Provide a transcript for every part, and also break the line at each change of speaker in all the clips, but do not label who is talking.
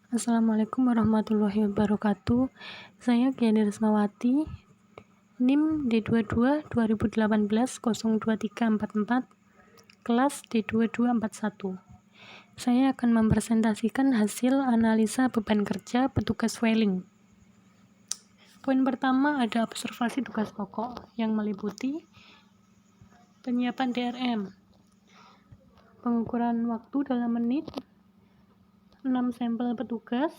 Assalamualaikum warahmatullahi wabarakatuh. Saya Giani Rismawati, NIM D22 2018 02344, kelas D2241. Saya akan mempresentasikan hasil analisa beban kerja petugas filing. Poin pertama ada observasi tugas pokok yang meliputi penyiapan DRM, pengukuran waktu dalam menit, 6 sampel petugas,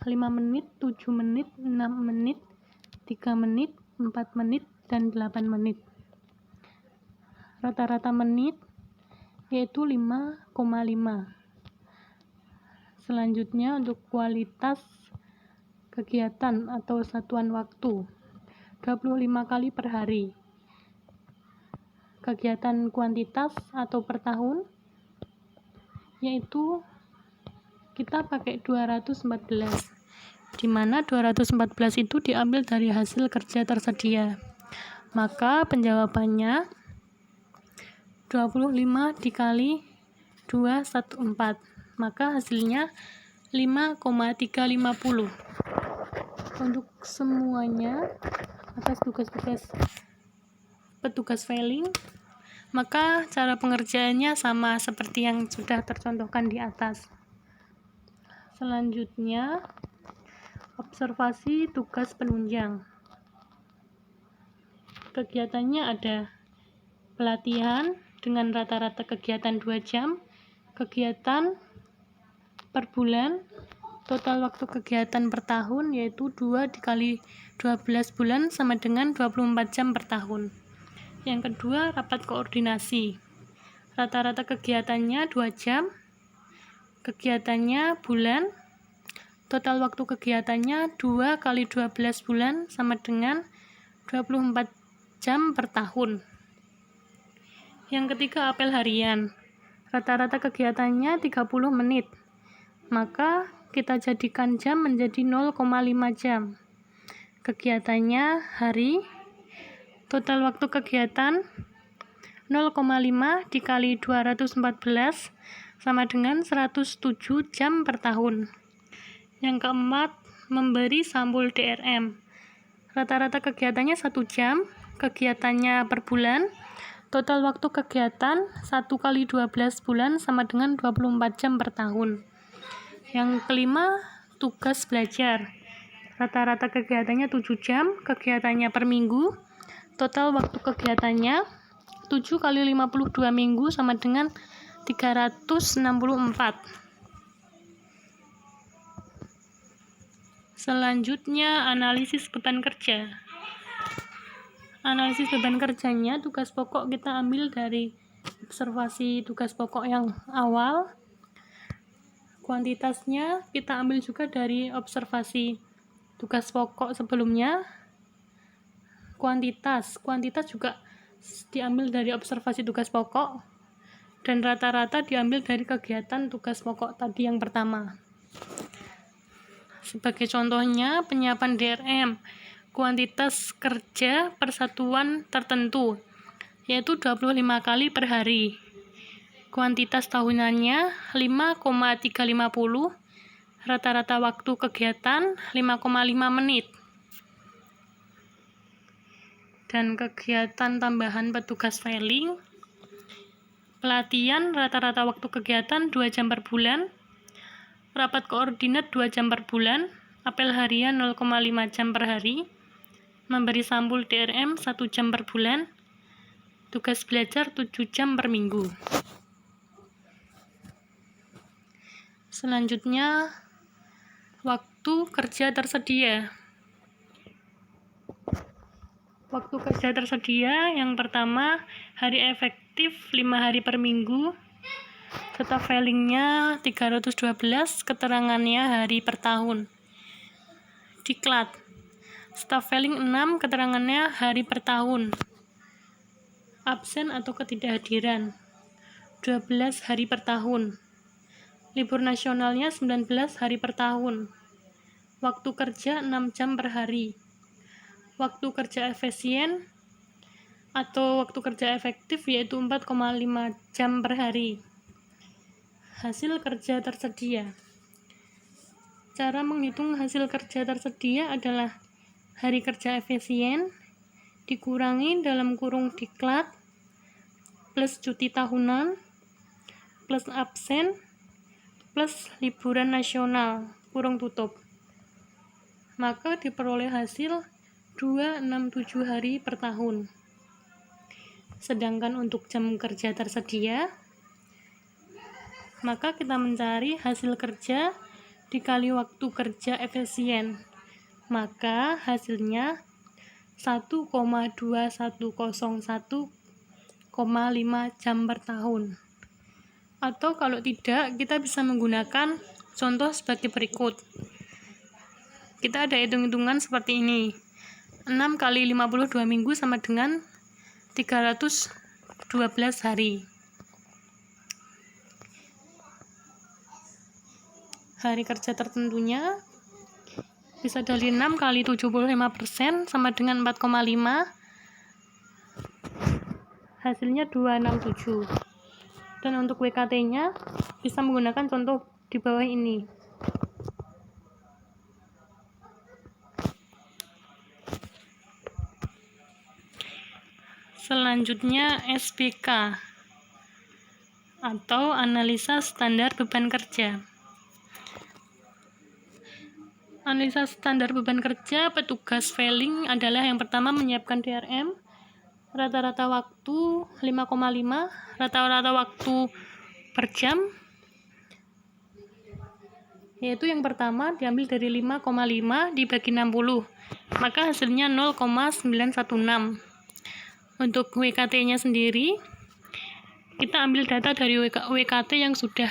5 menit, 7 menit, 6 menit, 3 menit, 4 menit, dan 8 menit. Rata-rata menit yaitu 5,5. Selanjutnya untuk kualitas kegiatan atau satuan waktu 25 kali per hari. Kegiatan kuantitas atau per tahun yaitu kita pakai 214, di mana 214 itu diambil dari hasil kerja tersedia. Maka penjawabannya 25 dikali 214, maka hasilnya 5,350. Untuk semuanya atas tugas-tugas petugas filing, maka cara pengerjaannya sama seperti yang sudah tercontohkan di atas. Selanjutnya, observasi tugas penunjang. Kegiatannya ada pelatihan dengan rata-rata kegiatan 2 jam, kegiatan per bulan, total waktu kegiatan per tahun yaitu 2 dikali 12 bulan sama dengan 24 jam per tahun. Yang kedua, rapat koordinasi. Rata-rata kegiatannya 2 jam, kegiatannya bulan, total waktu kegiatannya 2 kali 12 bulan sama dengan 24 jam per tahun. Yang ketiga, apel harian. Rata-rata kegiatannya 30 menit. Maka kita jadikan jam menjadi 0,5 jam. Kegiatannya hari, total waktu kegiatan 0,5 dikali 214 sama dengan 107 jam per tahun. Yang keempat, memberi sampul DRM. Rata-rata kegiatannya 1 jam, kegiatannya per bulan, total waktu kegiatan 1 kali 12 bulan sama dengan 24 jam per tahun. Yang kelima, tugas belajar. Rata-rata kegiatannya 7 jam, kegiatannya per minggu, total waktu kegiatannya 7 kali 52 minggu sama dengan 364. Selanjutnya, analisis beban kerja. Analisis beban kerjanya, tugas pokok kita ambil dari observasi tugas pokok yang awal. Kuantitasnya kita ambil juga dari observasi tugas pokok sebelumnya. Kuantitas juga diambil dari observasi tugas pokok. Dan rata-rata diambil dari kegiatan tugas pokok tadi yang pertama. Sebagai contohnya, penyiapan DRM, kuantitas kerja persatuan tertentu, yaitu 25 kali per hari. Kuantitas tahunannya 5,350, rata-rata waktu kegiatan 5,5 menit. Dan kegiatan tambahan petugas filing, pelatihan rata-rata waktu kegiatan 2 jam per bulan, rapat koordinat 2 jam per bulan, apel harian 0,5 jam per hari, memberi sampul DRM 1 jam per bulan, tugas belajar 7 jam per minggu. Selanjutnya, waktu kerja tersedia. Waktu kerja tersedia yang pertama, hari efektif 5 hari per minggu, Data filingnya 312, keterangannya hari per tahun. Diklat, staff filing 6, keterangannya hari per tahun. Absen atau ketidakhadiran 12 hari per tahun. Libur nasionalnya 19 hari per tahun. Waktu kerja 6 jam per hari. Waktu kerja efisien atau waktu kerja efektif yaitu 4,5 jam per hari. Hasil kerja tersedia. Cara menghitung hasil kerja tersedia adalah hari kerja efisien dikurangi dalam kurung diklat plus cuti tahunan plus absen plus liburan nasional kurung tutup. Maka diperoleh hasil 267 hari per tahun. Sedangkan untuk jam kerja tersedia, maka kita mencari hasil kerja dikali waktu kerja efisien. Maka hasilnya 1,2101,5 jam per tahun. Atau kalau tidak, kita bisa menggunakan contoh sebagai berikut. Kita ada hitung-hitungan seperti ini. 6 kali 52 minggu sama dengan 312 hari. Hari kerja tertentunya bisa dari 6 kali 75% sama dengan 4,5. Hasilnya 267. Dan untuk WKT-nya bisa menggunakan contoh di bawah ini. Selanjutnya SPK atau analisa standar beban kerja. Analisa standar beban kerja petugas filing adalah yang pertama menyiapkan DRM, rata-rata waktu 5,5, rata-rata waktu per jam, yaitu yang pertama diambil dari 5,5 dibagi 60, maka hasilnya 0,916. Untuk WKT-nya sendiri, kita ambil data dari WKT yang sudah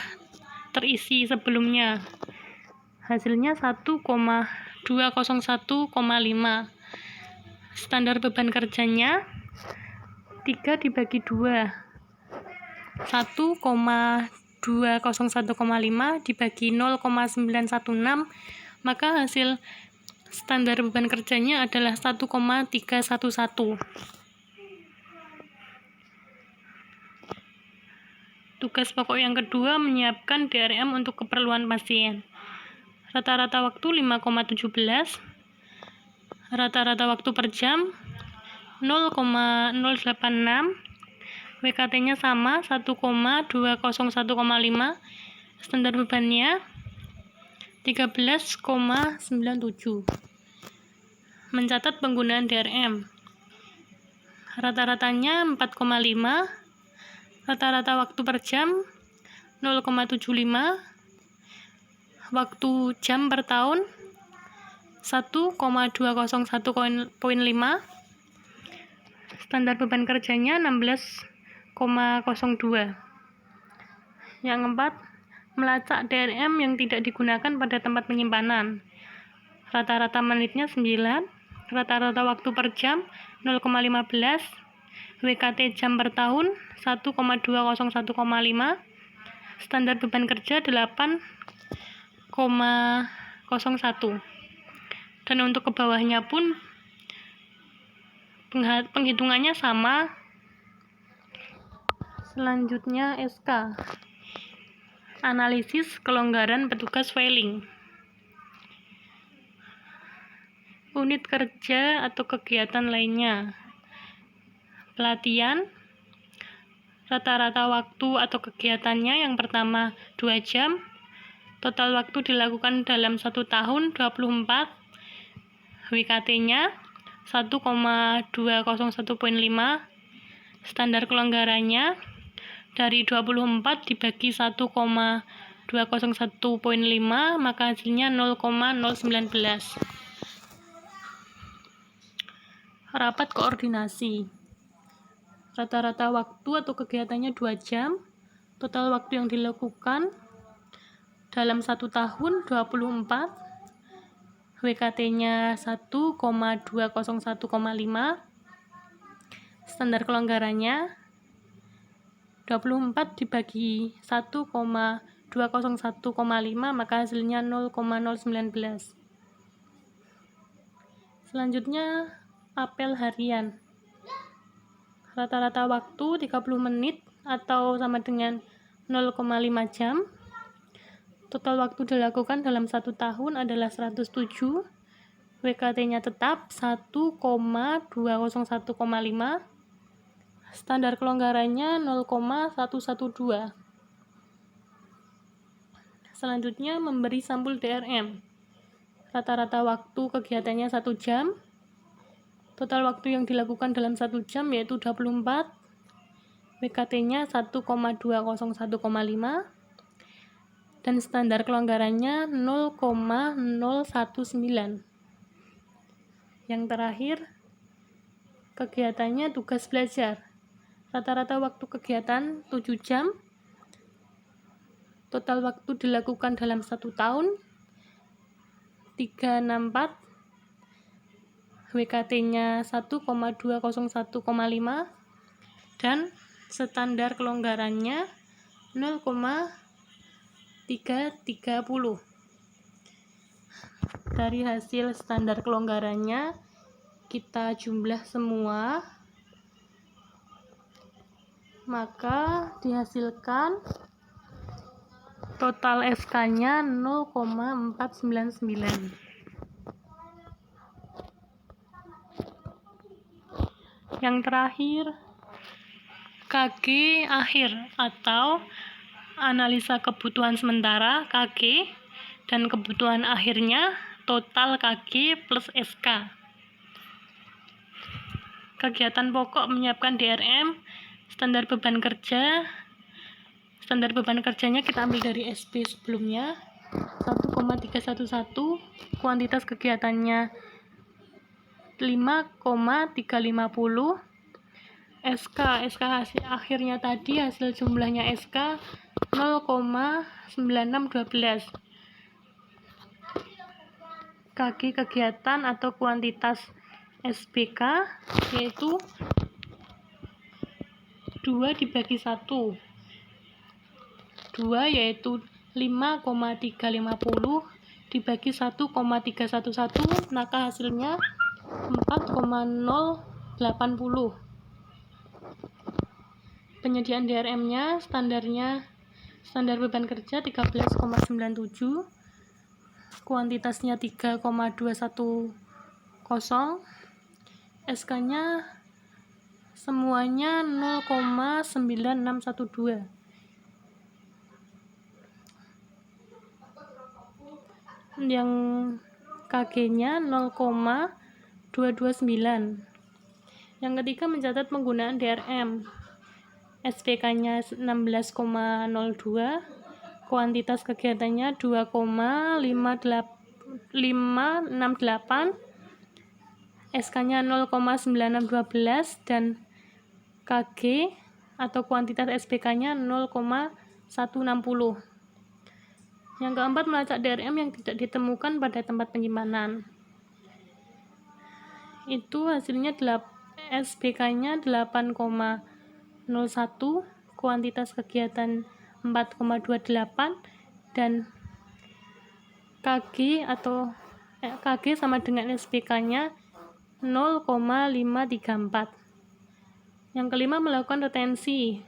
terisi sebelumnya. Hasilnya 1,201,5. Standar beban kerjanya 3 dibagi 2. 1,201,5 dibagi 0,916, maka hasil standar beban kerjanya adalah 1,311. Tugas pokok yang kedua menyiapkan DRM untuk keperluan pasien. Rata-rata waktu 5,17, rata-rata waktu per jam 0,086, WKT-nya sama 1,201,5, standar bebannya 13,97. Mencatat penggunaan DRM. Rata-ratanya 4,5, rata-rata waktu per jam 0,75, waktu jam per tahun 1,201,5, standar beban kerjanya 16,02. Yang keempat, melacak DRM yang tidak digunakan pada tempat penyimpanan. Rata-rata menitnya 9, rata-rata waktu per jam 0,15, WKT jam per tahun 1,201,5, standar beban kerja 8,01. Dan untuk ke bawahnya pun penghitungannya sama. Selanjutnya SK, analisis kelonggaran petugas filing. Unit kerja atau kegiatan lainnya. Pelatihan, rata-rata waktu atau kegiatannya yang pertama 2 jam, total waktu dilakukan dalam 1 tahun 24, WKT-nya 1,201,5, standar kelonggarannya dari 24 dibagi 1,201,5, maka hasilnya 0,019. Rapat koordinasi. Rata-rata waktu atau kegiatannya 2 jam, total waktu yang dilakukan dalam 1 tahun 24, WKT-nya 1,201,5, standar kelonggarannya 24 dibagi 1,201,5, maka hasilnya 0,019. Selanjutnya apel harian. Rata-rata waktu 30 menit atau sama dengan 0,5 jam. Total waktu dilakukan dalam 1 tahun adalah 107. WKT-nya tetap 1,201,5. Standar kelonggarannya 0,112. Selanjutnya memberi sampul DRM. Rata-rata waktu kegiatannya 1 jam. Total waktu yang dilakukan dalam 1 jam yaitu 24. WKT-nya 1,201,5. Dan standar kelonggarannya 0,019. Yang terakhir, kegiatannya tugas belajar. Rata-rata waktu kegiatan 7 jam. Total waktu dilakukan dalam 1 tahun 364. WKT-nya 1,201,5 dan standar kelonggarannya 0,330. Dari hasil standar kelonggarannya kita jumlah semua, maka dihasilkan total SK-nya 0,499. Yang terakhir, KG akhir atau analisa kebutuhan sementara KG dan kebutuhan akhirnya total KG plus SK. Kegiatan pokok menyiapkan DRM, standar beban kerja. Standar beban kerjanya kita ambil dari SB sebelumnya 1,311, kuantitas kegiatannya 5,350. SK hasil akhirnya tadi, hasil jumlahnya SK 0,9612. KG kegiatan atau kuantitas SPK yaitu 2 dibagi 1. 2 yaitu 5,350 dibagi 1,311, maka hasilnya 4,080. Penyediaan DRM-nya standar beban kerja 13,97, kuantitasnya 3,210, SK-nya semuanya 0,9612. Yang KG-nya 0,229. Yang ketiga, mencatat penggunaan DRM. SPK-nya 16,02, kuantitas kegiatannya 2,568, SK-nya 0,9612 dan KG atau kuantitas SPK-nya 0,160. Yang keempat, melacak DRM yang tidak ditemukan pada tempat penyimpanan. Itu hasilnya SPK-nya 8,01, kuantitas kegiatan 4,28 dan KG sama dengan SPK-nya 0,534. Yang kelima, melakukan retensi.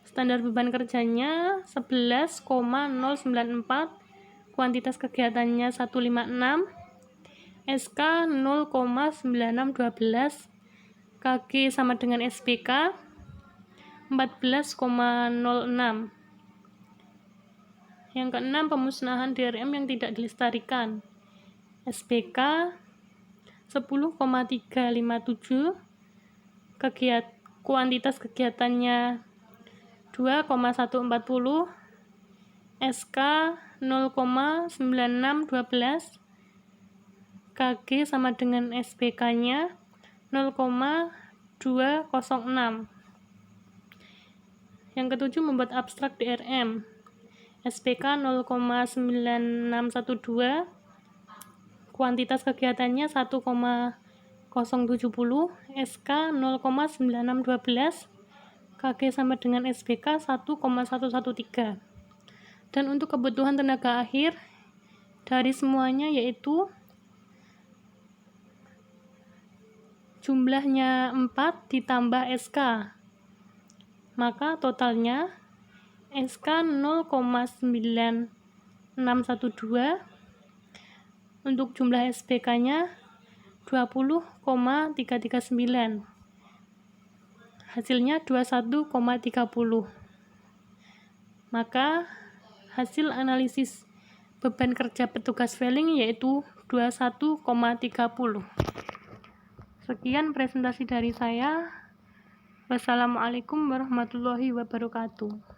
Standar beban kerjanya 11,094, kuantitas kegiatannya 156, SK 0,9612, KG sama dengan SPK 14,06. Yang keenam, pemusnahan DRM yang tidak dilestarikan. SPK 10,357, kuantitas kegiatannya 2,140, SK 0,9612, KG sama dengan SPK-nya 0,206. Yang ketujuh, membuat abstrak DRM. SPK 0,9612, kuantitas kegiatannya 1,070, SK 0,9612, KG sama dengan SPK 1,113. Dan untuk kebutuhan tenaga akhir dari semuanya yaitu jumlahnya 4 ditambah SK, maka totalnya SK 0,9 612. Untuk jumlah SPK-nya 20,339. Hasilnya 21,30. Maka hasil analisis beban kerja petugas filing yaitu 21,30. Sekian presentasi dari saya. Wassalamualaikum warahmatullahi wabarakatuh.